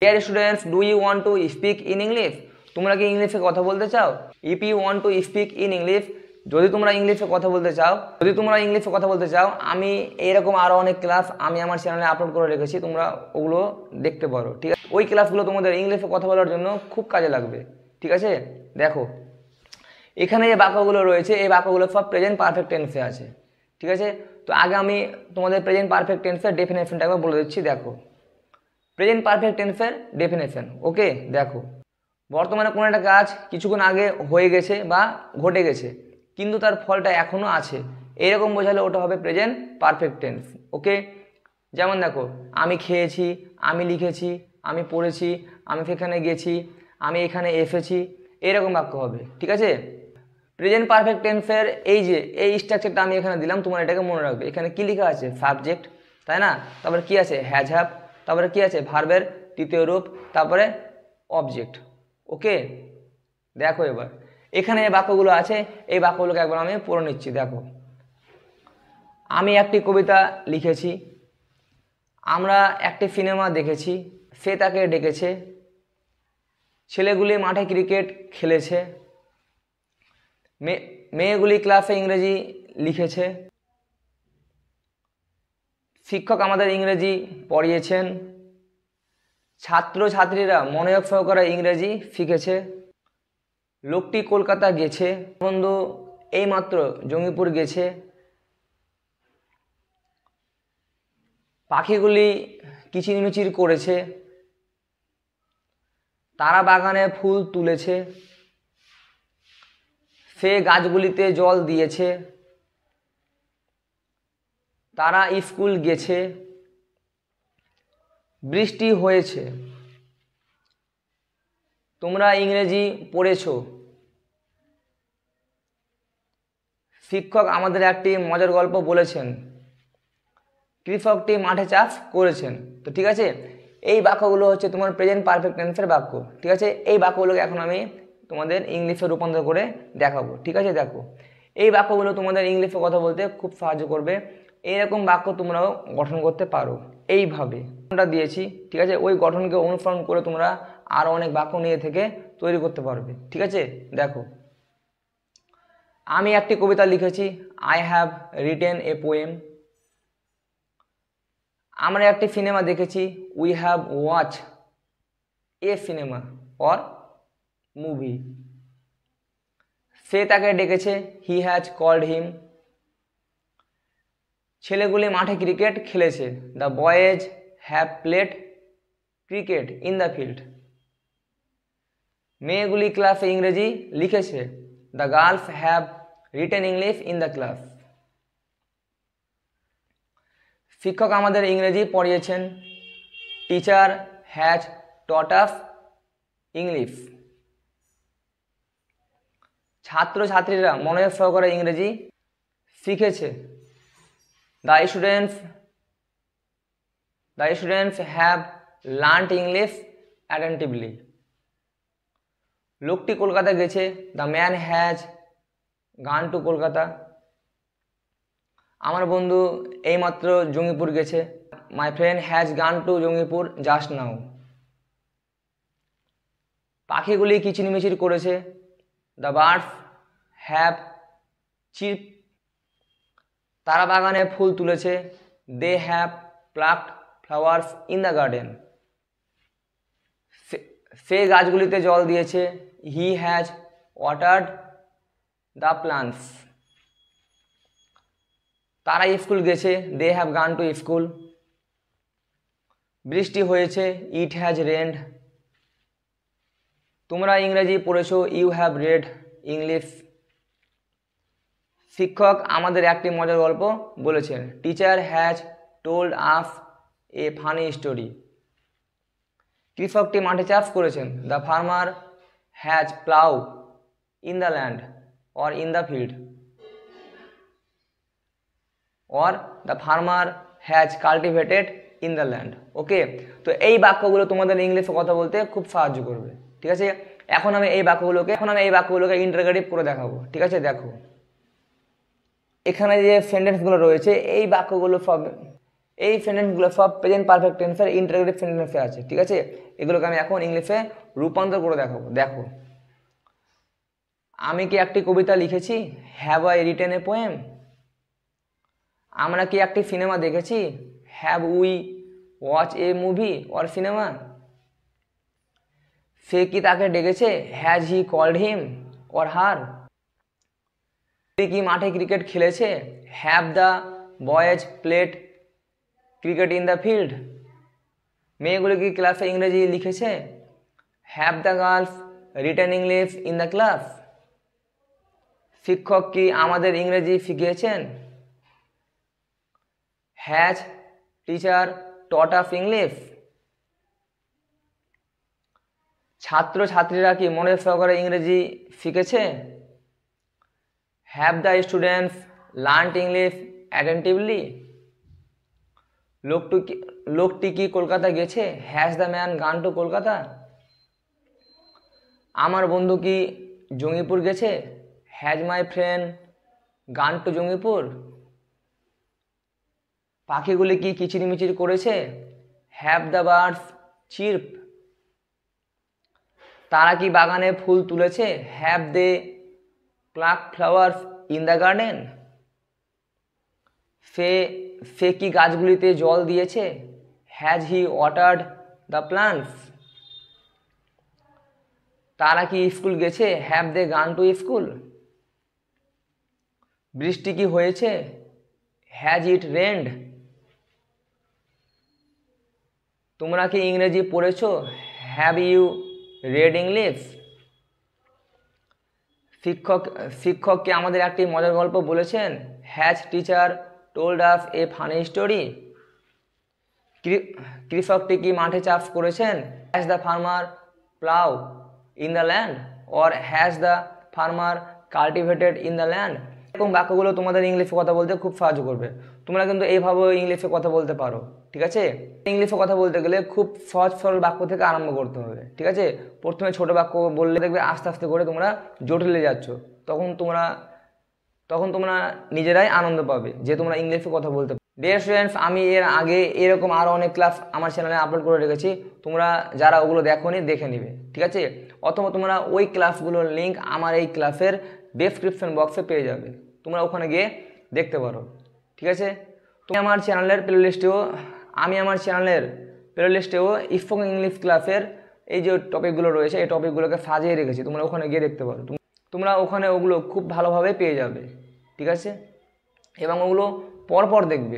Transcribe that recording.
Deer students, do you want to speak in English? তোমরা কি ইংলিশে কথা বলতে চাও? If you want to speak in English, যদি তোমরা ইংলিশে কথা বলতে চাও, আমি এইরকম আরও অনেক ক্লাস আমি আমার চ্যানেলে আপলোড করে রেখেছি, তোমরা ওগুলো দেখতে পারো। ঠিক আছে, ওই ক্লাসগুলো তোমাদের ইংলিশে কথা বলার জন্য খুব কাজে লাগবে। ঠিক আছে, দেখো এখানে যে বাক্যগুলো রয়েছে, এই বাক্যগুলো সব প্রেজেন্ট পারফেক্ট টেন্সে আছে। ঠিক আছে, তো আগে আমি তোমাদের প্রেজেন্ট পারফেক্ট টেন্সের ডেফিনেশনটা একবার বলে দিচ্ছি। দেখো প্রেজেন্ট পারফেক্ট টেন্সের ডেফিনেশন। ওকে, দেখো বর্তমানে কোনো একটা কাজ কিছুক্ষণ আগে হয়ে গেছে বা ঘটে গেছে, কিন্তু তার ফলটা এখনও আছে, এরকম বোঝালে ওটা হবে প্রেজেন্ট পারফেক্ট টেন্স। ওকে, যেমন দেখো আমি খেয়েছি, আমি লিখেছি, আমি পড়েছি, আমি সেখানে গেছি, আমি এখানে এসেছি, এরকম বাক্য হবে। ঠিক আছে, প্রেজেন্ট পারফেক্ট টেন্সের এই স্ট্রাকচারটা আমি এখানে দিলাম, তোমার এটাকে মনে রাখবে। এখানে কি লেখা আছে? সাবজেক্ট, তাই না? তারপরে কি আছে? হ্যাজ হ্যাভ, তারপরে কি আছে? ভার্বের তৃতীয় রূপ, তারপরে অবজেক্ট। ওকে, দেখো এবার এখানে যে বাক্যগুলো আছে, এই বাক্যগুলোকে একবার আমি পড়ে নিচ্ছি। দেখো আমি একটি কবিতা লিখেছি, আমরা একটি সিনেমা দেখেছি, সে তাকে ডেকেছে, ছেলেগুলি মাঠে ক্রিকেট খেলেছে, মেয়েগুলি ক্লাসে ইংরেজি লিখেছে, শিক্ষক আমাদের ইংরেজি পড়িয়েছেন, ছাত্রছাত্রীরা মনোযোগ সহকারে ইংরেজি শিখেছে, লোকটি কলকাতা গেছে, বন্ধু এইমাত্র জঙ্গিপুর গেছে, পাখিগুলি কিচিরমিচির করেছে, তারা বাগানে ফুল তুলেছে, সে গাছগুলিতে জল দিয়েছে, তারা স্কুল গেছে, বৃষ্টি হয়েছে, তোমরা ইংরেজি পড়েছো, শিক্ষক আমাদের একটি মজার গল্প বলেছেন, কৃষকটি মাঠে চাষ করেছেন। তো ঠিক আছে, এই বাক্যগুলো হচ্ছে তোমার প্রেজেন্ট পারফেক্ট টেন্সের বাক্য। ঠিক আছে, এই বাক্যগুলোকে এখন আমি তোমাদের ইংলিশে রূপান্তর করে দেখাবো। ঠিক আছে, দেখো এই বাক্যগুলো তোমাদের ইংলিশে কথা বলতে খুব সাহায্য করবে। এইরকম বাক্য তোমরাও গঠন করতে পারো এইভাবে দিয়েছি। ঠিক আছে, ওই গঠনকে অনুসরণ করে তোমরা আরও অনেক বাক্য নিয়ে থেকে তৈরি করতে পারবে। ঠিক আছে, দেখো আমি একটি কবিতা লিখেছি, I have written a poem. আমরা একটি সিনেমা দেখেছি, we have watch a cinema or movie. সে তাকে ডেকেছে, হি হ্যাজ কল্ড হিম। ছেলেগুলি মাঠে ক্রিকেট খেলেছে, the boys have played cricket in the field. মেয়েগুলি ক্লাসে ইংরেজি লিখেছে, the girls have written English in the class. শিক্ষক আমাদের ইংরেজি পড়িয়েছেন, teacher has taught us English. ছাত্রছাত্রীরা মনোযোগ সহকারে ইংরেজি শিখেছে, the students have learned English attentively. লোকটি কলকাতা গেছে, the man has gone to Kolkata. আমার বন্ধু এইমাত্র জঙ্গিপুর গেছে, my friend has gone to Jangipur just now. পাখিগুলি কিচিরমিচির করেছে, দ্য বার্ডস হ্যাভ চিপ। তারা বাগানে ফুল তুলেছে, they have plucked flowers in the garden. সে গাছগুলিতে জল দিয়েছে, he has watered the plants. তারা স্কুল গেছে, they have gone to school. বৃষ্টি হয়েছে, ইট হ্যাজ রেন্ড। তোমরা ইংরেজি পড়েছো, ইউ হ্যাভ রেড ইংলিশ। শিক্ষক আমাদের একটি মজার গল্প বলেছেন, teacher has told us a funny story. কৃষকটি মাঠে চাষ করেছেন, the farmer has plough in the land or in the field or the farmer has cultivated in the land. Okay, তো এই বাক্যগুলো তোমাদের ইংলিশে কথা বলতে খুব সাহায্য করবে। ঠিক আছে, এখন আমি এই বাক্যগুলোকে ইন্টারোগেটিভ করে দেখাবো। ঠিক আছে, দেখো এখানে যে সেন্টেন্সগুলো রয়েছে, এই বাক্যগুলো সব এই সেন্টেন্সগুলো সব প্রেজেন্ট পারফেক্ট টেন্সের ইন্টারোগেটিভ সেন্টেন্সে আছে, ঠিক আছে। এগুলোকে আমি এখন ইংলিশে রূপান্তর করে দেখাবো। দেখো, আমি কি একটি কবিতা লিখেছি? Have I written a poem? আমরা কি একটি সিনেমা দেখেছি? Have we watch a movie or cinema? সে কি তাকে ডেকেছে? Has he called him or her? কি মাঠে ক্রিকেট খেলেছে? Have the boys played cricket in the field? মেয়েগুলো কি ক্লাসে ইংরেজি লিখেছে? Have the girls written English in the class? শিক্ষক কি আমাদের ইংরেজি শিখিয়েছেন? Has teacher taught us English? ছাত্র ছাত্রীরা কি মনে সহকারে ইংরেজি শিখেছে? Have the students learned English attentively? লোকটি কি কলকাতা গেছে? Has the man gone to Kolkata? আমার বন্ধু কি জঙ্গিপুর গেছে? Has my friend gone to Jangipur? পাখিগুলি কি কিচিরমিচির করেছে? Have the birds chirp? তারা কি বাগানে ফুল তুলেছে? Have they pluck flowers in the garden? সে কি গাছগুলিতে জল দিয়েছে? Has he watered the plants? তারা কি স্কুল গেছে? হ্যাভ দে গান টু স্কুল? বৃষ্টি কি হয়েছে? Has it rained? তোমরা কি ইংরেজি পড়েছো? Have you read English? শিক্ষককে আমাদের একটি মজার গল্প বলেছেন? Has teacher told us a funny story? কৃষকটি কি মাঠে চাষ করেছেন? Has the farmer plough in the land or has the farmer cultivated in the land? এরকম বাক্যগুলো তোমাদের ইংলিশে কথা বলতে খুব সাহায্য করবে। তোমরা কিন্তু এইভাবে ইংলিশে কথা বলতে পারো, ঠিক আছে। ইংলিশে কথা বলতে গেলে খুব সহজ সরল বাক্য থেকে আরম্ভ করতে হবে, ঠিক আছে। প্রথমে ছোট বাক্য বললে দেখবে আস্তে আস্তে করে তোমরা জটিলে যাচ্ছ, তখন তোমরা নিজেরাই আনন্দ পাবে যে তোমরা ইংলিশে কথা বলতে পারো। ডিয়ার স্টুডেন্টস, আমি এর আগে এরকম আরও অনেক ক্লাস আমার চ্যানেলে আপলোড করে রেখেছি, তোমরা যারা ওগুলো দেখোনি দেখে নিবে, ঠিক আছে। অথবা তোমরা ওই ক্লাসগুলোর লিঙ্ক আমার এই ক্লাসের ডেসক্রিপশন বক্সে পেয়ে যাবে, তোমরা ওখানে গিয়ে দেখতে পারো, ঠিক আছে। তুমি আমার চ্যানেলের প্লে লিস্টেও স্পোকেন ইংলিশ ক্লাসের এই যে টপিকগুলো রয়েছে এই টপিকগুলোকে সাজিয়ে রেখেছি, তোমরা ওখানে গিয়ে দেখতে পারো। তোমরা ওখানে ওগুলো খুব ভালোভাবে পেয়ে যাবে, ঠিক আছে, এবং ওগুলো পরপর দেখবে।